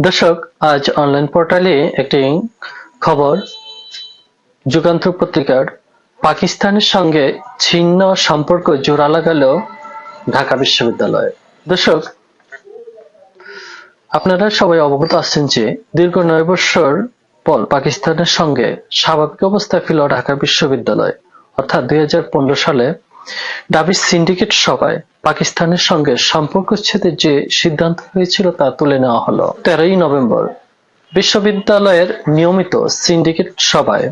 দর্শক, আজ অনলাইন পোর্টালে একটি খবর, যুগান্তর পত্রিকার পাকিস্তানের সঙ্গে ছিন্ন সম্পর্ক জোড়া লাগাল ঢাকা বিশ্ববিদ্যালয়। দর্শক, আপনারা সবাই অবগত আছেন যে দীর্ঘ 9 বছর পর পাকিস্তানের সঙ্গে স্বাভাবিক অবস্থায় ফিরল ঢাকা বিশ্ববিদ্যালয়। অর্থাৎ 2015 সালে ডাবির সিন্ডিকেট সভায় পাকিস্তানের সঙ্গে সম্পর্ক ছেদের যে সিদ্ধান্ত হয়েছিল তা তুলে নেওয়া হলো 13ই নভেম্বর। বিশ্ববিদ্যালয়ের নিয়মিত সিন্ডিকেট সভায়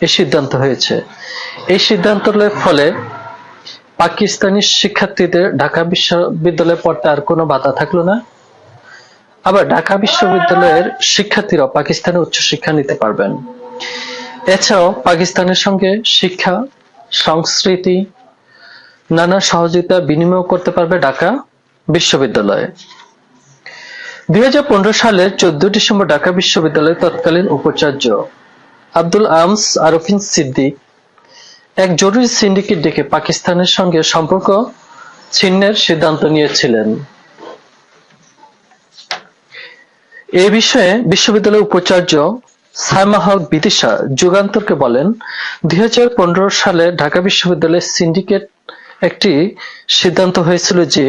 এই সিদ্ধান্ত হয়েছে। এই সিদ্ধান্তের ফলে পাকিস্তানি শিক্ষার্থীদের ঢাকা বিশ্ববিদ্যালয়ে পড়তে আর কোনো বাধা থাকলো না। আবার ঢাকা বিশ্ববিদ্যালয়ের শিক্ষার্থীরা পাকিস্তানে উচ্চশিক্ষা নিতে পারবেন। এছাড়াও পাকিস্তানের সঙ্গে শিক্ষা, সংস্কৃতি, নানা সহযোগিতা বিনিময় করতে পারবে ঢাকা বিশ্ববিদ্যালয়ে। 2015 সালের 14 ডিসেম্বর ঢাকা বিশ্ববিদ্যালয়ের তৎকালীন উপাচার্য আব্দুল আমস আরফিন সিদ্দিক এক জরুরি সিন্ডিকেট ডেকে পাকিস্তানের সঙ্গে সম্পর্ক ছিন্নের সিদ্ধান্ত নিয়েছিলেন। এ বিষয়ে বিশ্ববিদ্যালয়ের উপাচার্য সাইমা হক বিদিশা যুগান্তরকে বলেন, 2015 সালে ঢাকা বিশ্ববিদ্যালয়ের সিন্ডিকেট একটি সিদ্ধান্ত হয়েছিল যে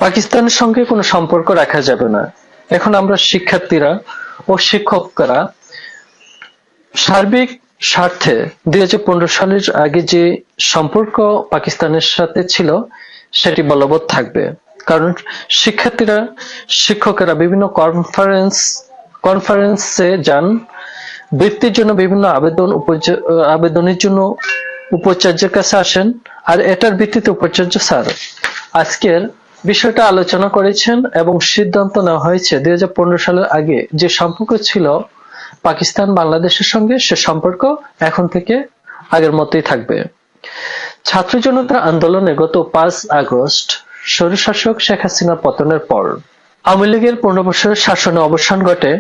পাকিস্তানের সঙ্গে কোনো সম্পর্ক রাখা যাবে না। এখন আমরা শিক্ষার্থীরা ও শিক্ষকরা সার্বিক স্বার্থে 2015 সালের আগে যে সম্পর্ক পাকিস্তানের সাথে ছিল সেটি বলবৎ থাকবে। কারণ শিক্ষার্থীরা, শিক্ষকেরা বিভিন্ন কনফারেন্সে যান, বৃত্তির জন্য বিভিন্ন আবেদনের জন্য উপাচার্যের কাছে আসেন, আর এটার ভিত্তিতে উপাচার্য স্যার আজকের বিষয়টা আলোচনা করেছেন এবং সিদ্ধান্ত নেওয়া হয়েছে 2015 সালের আগে যে সম্পর্ক ছিল পাকিস্তান বাংলাদেশের সঙ্গে সে সম্পর্ক এখন থেকে আগের মতোই থাকবে। ছাত্র জনতার আন্দোলনে গত 5 আগস্ট স্বৈরশাসক শেখ হাসিনার পতনের পর আওয়ামী লীগের 15 বছরের শাসনে অবসান ঘটে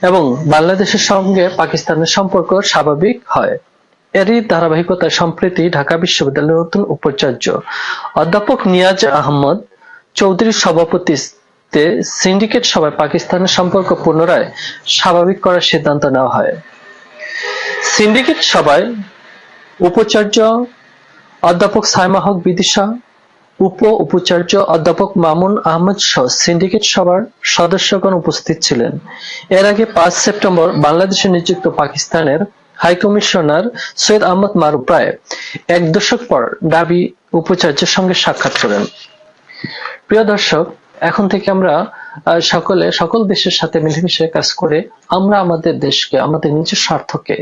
এবং বাংলাদেশের সঙ্গে পাকিস্তানের সম্পর্ক স্বাভাবিক হয়। এরই ধারাবাহিকতায় সম্প্রতি ঢাকা বিশ্ববিদ্যালয়ের নতুন উপাচার্য অধ্যাপক নিয়াজ আহমদ চৌধুরীর সভাপতিত্বে সিন্ডিকেট সভায় পাকিস্তানের সম্পর্ক পুনরায় স্বাভাবিক করার সিদ্ধান্ত নেওয়া হয়। সিন্ডিকেট সভায় উপাচার্য অধ্যাপক সাইমা হক বিদিশা, উপাচার্য অধ্যাপক মামুন আহমদ সহ সিন্ডিকেট সভার সদস্যগণ উপস্থিত ছিলেন। এর আগে 5 সেপ্টেম্বর বাংলাদেশে নিযুক্ত পাকিস্তানের হাইকমিশনার সৈয়দ আহমদ মারুফ প্রায় 1 দশক পর ডাবি উপাচার্যের সঙ্গে সাক্ষাৎ করেন। প্রিয় দর্শক, এখন থেকে আমরা সকল দেশের সাথে মিলেমিশে কাজ করে আমরা আমাদের দেশকে, আমাদের নিজের স্বার্থকে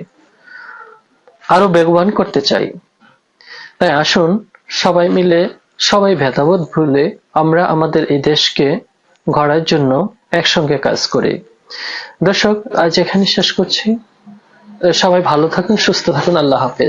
আরো বেগবান করতে চাই। তাই আসুন সবাই মিলে, সবাই ভেদাভেদ ভুলে আমরা আমাদের এই দেশকে গড়ার জন্য একসঙ্গে কাজ করি। দর্শক, আজ এখানে শেষ করছি। সবাই ভালো থাকুন, সুস্থ থাকুন। আল্লাহ হাফেজ।